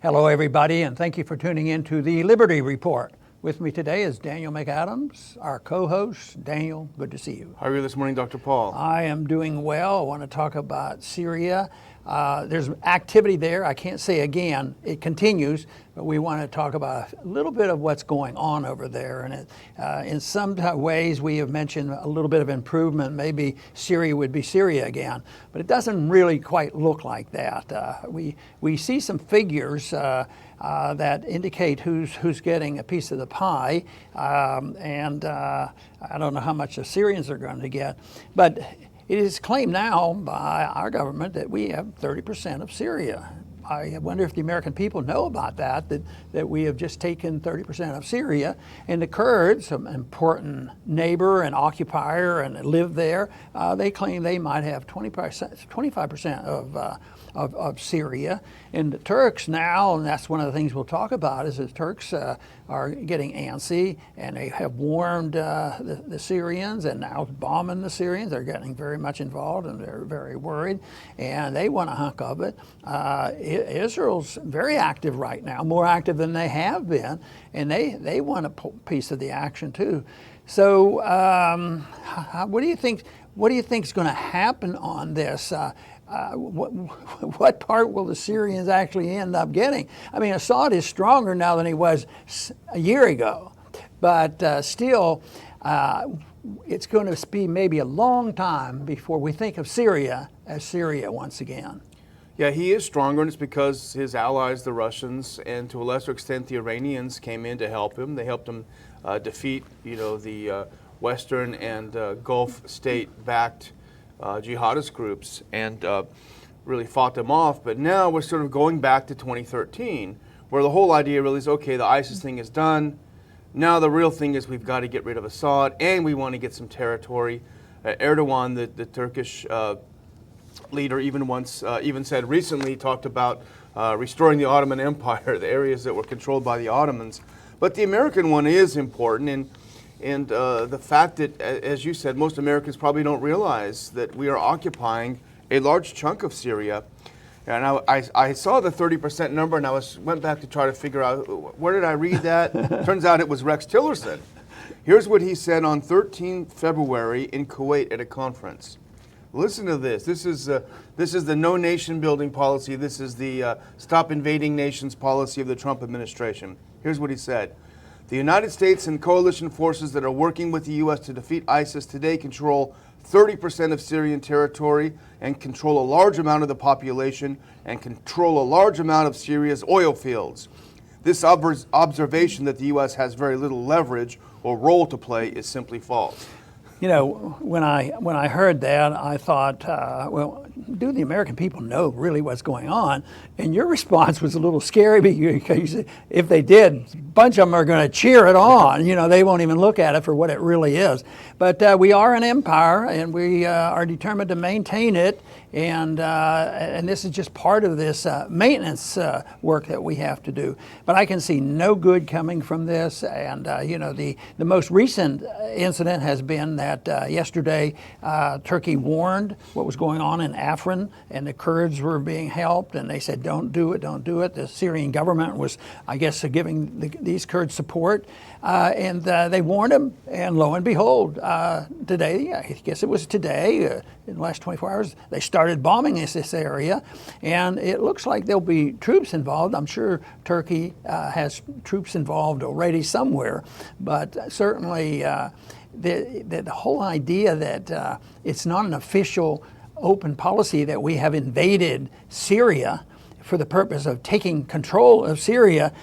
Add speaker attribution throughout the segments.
Speaker 1: Hello, everybody, and thank you for tuning in to the Liberty Report. With me today is Daniel McAdams, our co-host. Daniel, good to see you.
Speaker 2: How are you this morning, Dr. Paul?
Speaker 1: I am doing well. I want to talk about Syria. There's activity there. I can't say again, it continues, but we want to talk about a little bit of what's going on over there. And in some ways, we have mentioned a little bit of improvement. Maybe Syria would be Syria again, but it doesn't really quite look like that. We see some figures that indicate who's getting a piece of the pie, and I don't know how much the Syrians are going to get, but it is claimed now by our government that we have 30% of Syria. I wonder if the American people know about that we have just taken 30% of Syria. And the Kurds, an important neighbor and occupier and live there, they claim they might have 25% of Syria. And the Turks now, and that's one of the things we'll talk about, is the Turks are getting antsy, and they have warned the Syrians, and now bombing the Syrians. They're getting very much involved, and they're very worried, and they want a hunk of it. Israel's very active right now, more active than they have been, and they want a piece of the action too. So what do you think? What do you think is going to happen on this? What part will the Syrians actually end up getting? I mean, Assad is stronger now than he was a year ago, but still, it's going to be maybe a long time before we think of Syria as Syria once again.
Speaker 2: Yeah, he is stronger, and it's because his allies, the Russians, and to a lesser extent the Iranians, came in to help him. They helped him defeat, the Western and Gulf state-backed jihadist groups and really fought them off. But now we're sort of going back to 2013, where the whole idea really is, okay, the ISIS thing is done. Now the real thing is we've got to get rid of Assad, and we want to get some territory. Erdogan, the Turkish leader, even said recently, talked about restoring the Ottoman Empire, the areas that were controlled by the Ottomans. But the American one is important, and the fact that, as you said, most Americans probably don't realize that we are occupying a large chunk of Syria. And I saw the 30% number, and I went back to try to figure out, where did I read that? Turns out it was Rex Tillerson. Here's what he said on 13 February in Kuwait at a conference. Listen to this. This is the no nation building policy. This is the stop invading nations policy of the Trump administration. Here's what he said. The United States and coalition forces that are working with the U.S. to defeat ISIS today control 30% of Syrian territory and control a large amount of the population and control a large amount of Syria's oil fields. This observation that the U.S. has very little leverage or role to play is simply false.
Speaker 1: You know, when I heard that, I thought, well, do the American people know really what's going on? And your response was a little scary because if they did, a bunch of them are going to cheer it on. You know, they won't even look at it for what it really is. But we are an empire, and we are determined to maintain it. And this is just part of this maintenance work that we have to do. But I can see no good coming from this. And the most recent incident has been that yesterday Turkey warned what was going on in Afrin, and the Kurds were being helped, and they said, don't do it, don't do it. The Syrian government was, I guess, giving these Kurds support, and they warned them, and lo and behold, today, I guess it was today, in the last 24 hours, they started bombing this area, and it looks like there'll be troops involved. I'm sure Turkey has troops involved already somewhere, but certainly the whole idea that it's not an official open policy that we have invaded Syria for the purpose of taking control of Syria,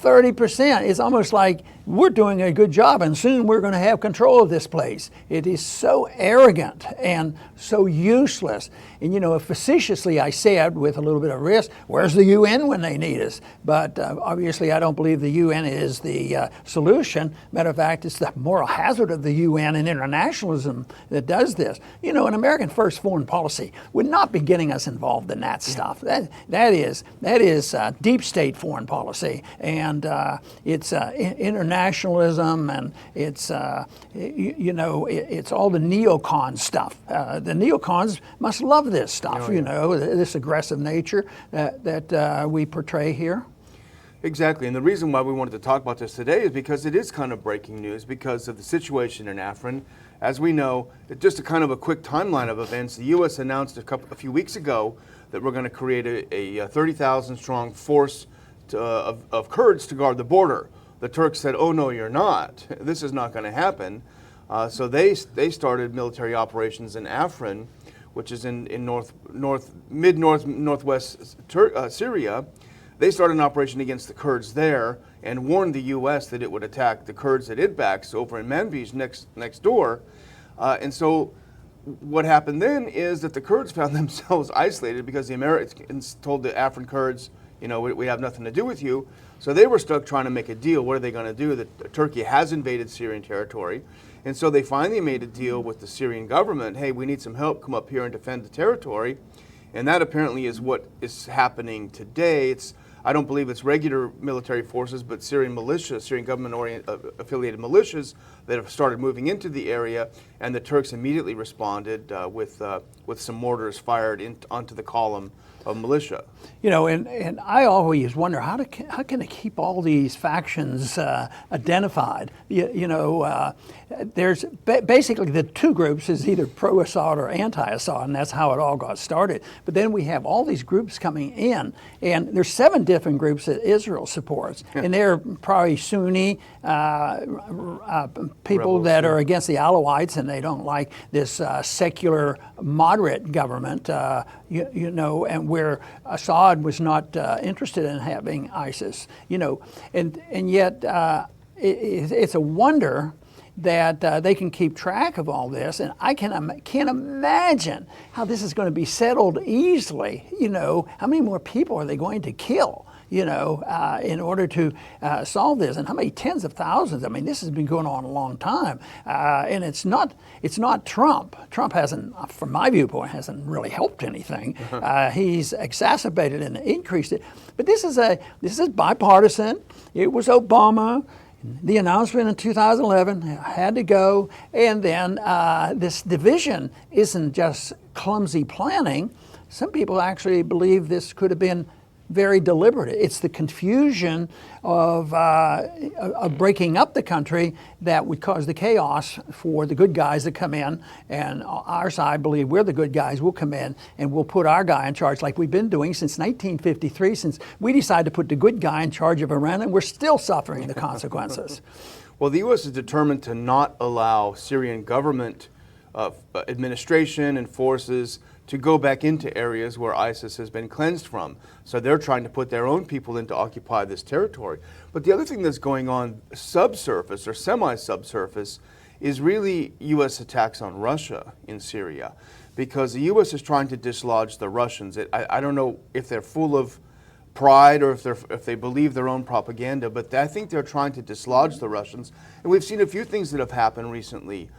Speaker 1: 30% is almost like we're doing a good job and soon we're going to have control of this place. It is so arrogant and so useless. And facetiously I said, with a little bit of risk, where's the UN when they need us? But obviously I don't believe the UN is the solution. Matter of fact, it's the moral hazard of the UN and internationalism that does this. An American first foreign policy would not be getting us involved in that stuff. That is deep state foreign policy, and it's international nationalism, and it's it's all the neocon stuff. The neocons must love this stuff, this aggressive nature that we portray here.
Speaker 2: Exactly, and the reason why we wanted to talk about this today is because it is kind of breaking news because of the situation in Afrin. As we know, just a kind of a quick timeline of events, the U.S. announced a few weeks ago that we're going to create a 30,000 strong force of Kurds to guard the border. The Turks said, "Oh no, you're not. This is not going to happen." So they started military operations in Afrin, which is in northwest Syria. They started an operation against the Kurds there and warned the U.S. that it would attack the Kurds at Idbak's over in Manbij next door. And so what happened then is that the Kurds found themselves isolated because the Americans told the Afrin Kurds, we have nothing to do with you. So they were stuck trying to make a deal. What are they going to do? Turkey has invaded Syrian territory. And so they finally made a deal with the Syrian government. Hey, we need some help. Come up here and defend the territory. And that apparently is what is happening today. I don't believe it's regular military forces, but Syrian militias, Syrian government-affiliated militias that have started moving into the area, and the Turks immediately responded with some mortars fired onto the column of militia.
Speaker 1: And I always wonder how can they keep all these factions identified? There's basically the two groups is either pro-Assad or anti-Assad, and that's how it all got started. But then we have all these groups coming in, and there's 7 different groups that Israel supports, and they're probably Sunni people
Speaker 2: Rebels,
Speaker 1: that are against the Alawites, and they don't like this secular moderate government, and where Assad was not interested in having ISIS, and yet it's a wonder that they can keep track of all this, and I can't imagine how this is going to be settled easily. How many more people are they going to kill? In order to solve this, and how many tens of thousands? I mean, this has been going on a long time, and it's not Trump. Trump hasn't, from my viewpoint, hasn't really helped anything. He's exacerbated and increased it. But this is bipartisan. It was Obama. The announcement in 2011 had to go, and then this division isn't just clumsy planning. Some people actually believe this could have been very deliberate. It's the confusion of breaking up the country that would cause the chaos for the good guys that come in, and our side believe we're the good guys. We'll come in and we'll put our guy in charge like we've been doing since 1953, since we decided to put the good guy in charge of Iran, and we're still suffering the consequences.
Speaker 2: Well, the U.S. is determined to not allow Syrian government administration and forces to go back into areas where ISIS has been cleansed from. So they're trying to put their own people in to occupy this territory. But the other thing that's going on subsurface or semi-subsurface is really U.S. attacks on Russia in Syria, because the U.S. is trying to dislodge the Russians. I don't know if they're full of pride or if they believe their own propaganda, but I think they're trying to dislodge the Russians. And we've seen a few things that have happened recently.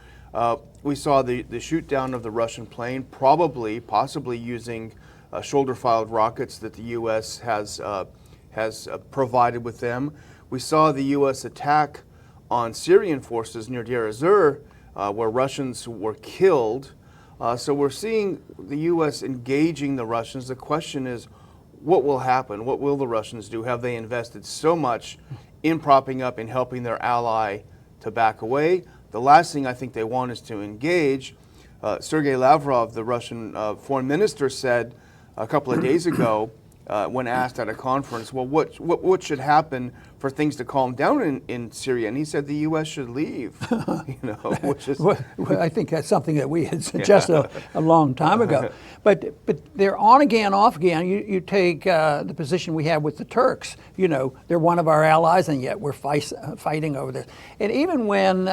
Speaker 2: We saw the shoot down of the Russian plane, possibly using shoulder-fired rockets that the U.S. has provided with them. We saw the U.S. attack on Syrian forces near Deir ez-Zor, where Russians were killed. So we're seeing the U.S. engaging the Russians. The question is, what will happen? What will the Russians do? Have they invested so much in propping up and helping their ally to back away? The last thing I think they want is to engage. Sergei Lavrov, the Russian foreign minister, said a couple of days ago, when asked at a conference, well, what should happen for things to calm down in Syria? And he said the U.S. should leave. Which is
Speaker 1: well, I think that's something that we had suggested a long time ago. But they're on again, off again. You take the position we have with the Turks. They're one of our allies, and yet we're fighting over this. And even when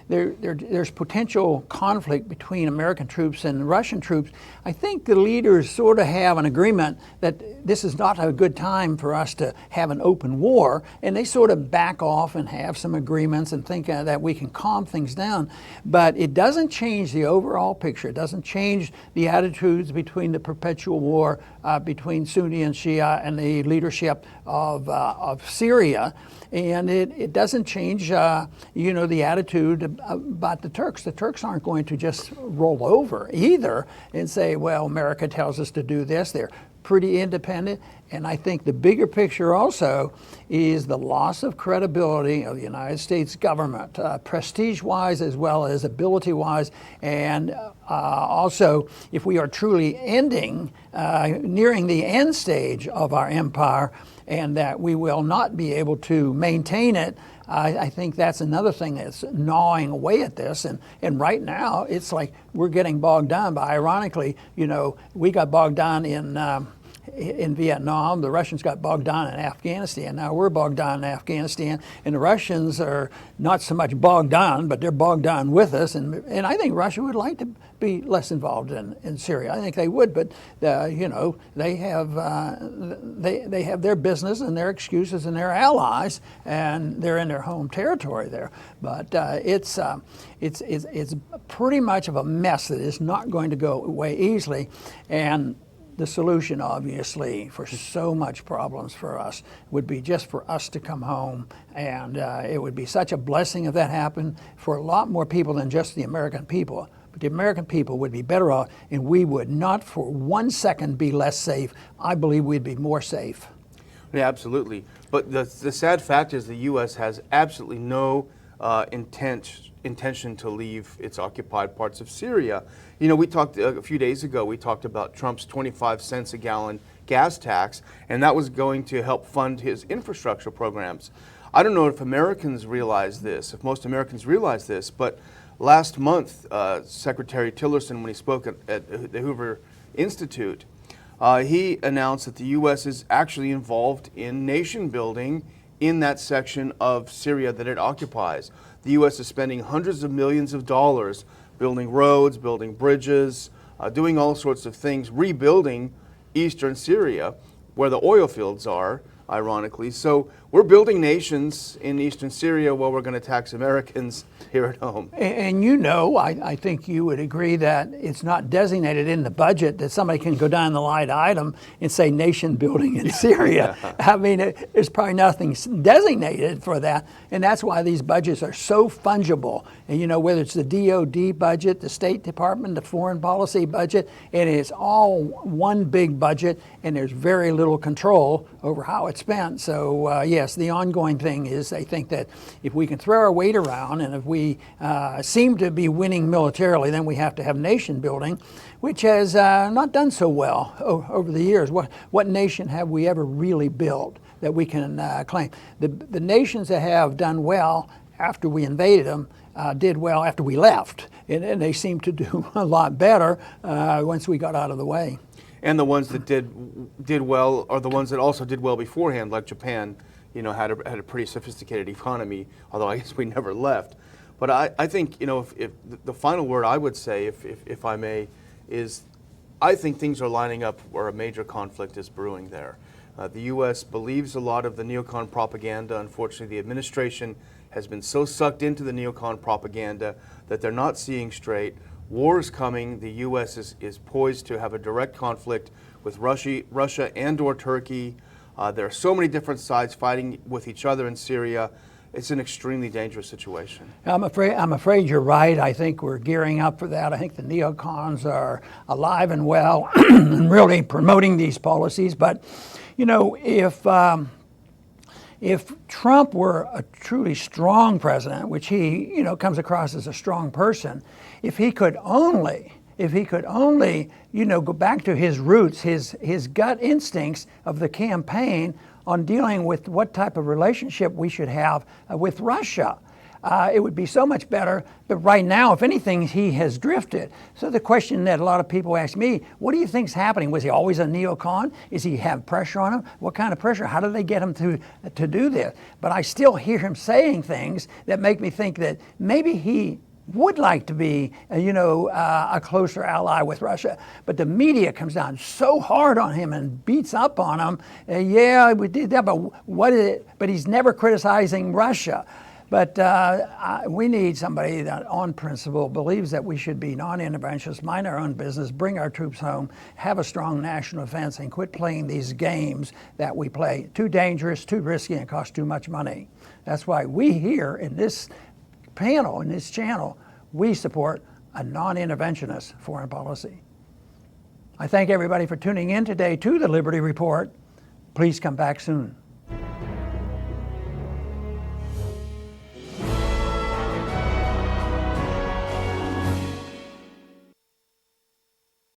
Speaker 1: there's potential conflict between American troops and Russian troops, I think the leaders sort of have an agreement that this is not a good time for us to have an open war, and they sort of back off and have some agreements and think that we can calm things down. But it doesn't change the overall picture. It doesn't change the attitudes between the perpetual war between Sunni and Shia and the leadership of Syria. And it doesn't change, the attitude about the Turks. The Turks aren't going to just roll over either and say, well, America tells us to do this. They're pretty independent. And I think the bigger picture also is the loss of credibility of the United States government, prestige-wise as well as ability-wise. And also, if we are truly nearing the end stage of our empire, and that we will not be able to maintain it, I think that's another thing that's gnawing away at this. And right now, it's like we're getting bogged down. But ironically, we got bogged down in Vietnam. The Russians got bogged down in Afghanistan. Now we're bogged down in Afghanistan, and the Russians are not so much bogged down, but they're bogged down with us. And I think Russia would like to be less involved in Syria. I think they would, but they have their business and their excuses and their allies, and they're in their home territory there. But it's pretty much of a mess that is not going to go away easily. And the solution, obviously, for so much problems for us would be just for us to come home. And it would be such a blessing if that happened for a lot more people than just the American people. But the American people would be better off, and we would not for 1 second be less safe. I believe we'd be more safe.
Speaker 2: Yeah, absolutely. But the sad fact is the U.S. has absolutely no intention to leave its occupied parts of Syria. We talked a few days ago, we talked about Trump's 25 cents a gallon gas tax, and that was going to help fund his infrastructure programs. I don't know if Americans realize this, if most Americans realize this, but last month, Secretary Tillerson, when he spoke at the Hoover Institute, he announced that the U.S. is actually involved in nation building in that section of Syria that it occupies. The U.S. is spending hundreds of millions of dollars building roads, building bridges, doing all sorts of things, rebuilding eastern Syria, where the oil fields are, ironically. So we're building nations in eastern Syria while we're going to tax Americans here at home.
Speaker 1: And I think you would agree that it's not designated in the budget that somebody can go down the line item and say nation building in Syria.
Speaker 2: Yeah.
Speaker 1: I mean, there's probably nothing designated for that. And that's why these budgets are so fungible. And whether it's the DOD budget, the State Department, the foreign policy budget, and it's all one big budget, and there's very little control over how it's spent. So yes, the ongoing thing is I think that if we can throw our weight around, and if we seem to be winning militarily, then we have to have nation building, which has not done so well over the years. What nation have we ever really built that we can claim? The nations that have done well after we invaded them did well after we left, and they seem to do a lot better once we got out of the way.
Speaker 2: And the ones that did well are the ones that also did well beforehand, like Japan, had a pretty sophisticated economy, although I guess we never left. But I think, if the final word I would say, if I may, is I think things are lining up where a major conflict is brewing there. The U.S. believes a lot of the neocon propaganda. Unfortunately, the administration has been so sucked into the neocon propaganda that they're not seeing straight. War is coming. The U.S. is poised to have a direct conflict with Russia and/or Turkey. There are so many different sides fighting with each other in Syria. It's an extremely dangerous situation.
Speaker 1: I'm afraid you're right. I think we're gearing up for that. I think the neocons are alive and well and really promoting these policies. But, if Trump were a truly strong president, which he, comes across as a strong person, if he could only, go back to his roots, his gut instincts of the campaign on dealing with what type of relationship we should have with Russia, it would be so much better. But right now, if anything, he has drifted. So the question that a lot of people ask me, what do you think's happening? Was he always a neocon? Is he have pressure on him? What kind of pressure? How do they get him to do this? But I still hear him saying things that make me think that maybe he would like to be, a closer ally with Russia. But the media comes down so hard on him and beats up on him. Yeah, we did that, but what is it? But he's never criticizing Russia. But we need somebody that, on principle, believes that we should be non-interventionist, mind our own business, bring our troops home, have a strong national defense, and quit playing these games that we play. Too dangerous, too risky, and cost too much money. That's why we here in this panel, in this channel, we support a non-interventionist foreign policy. I thank everybody for tuning in today to the Liberty Report. Please come back soon.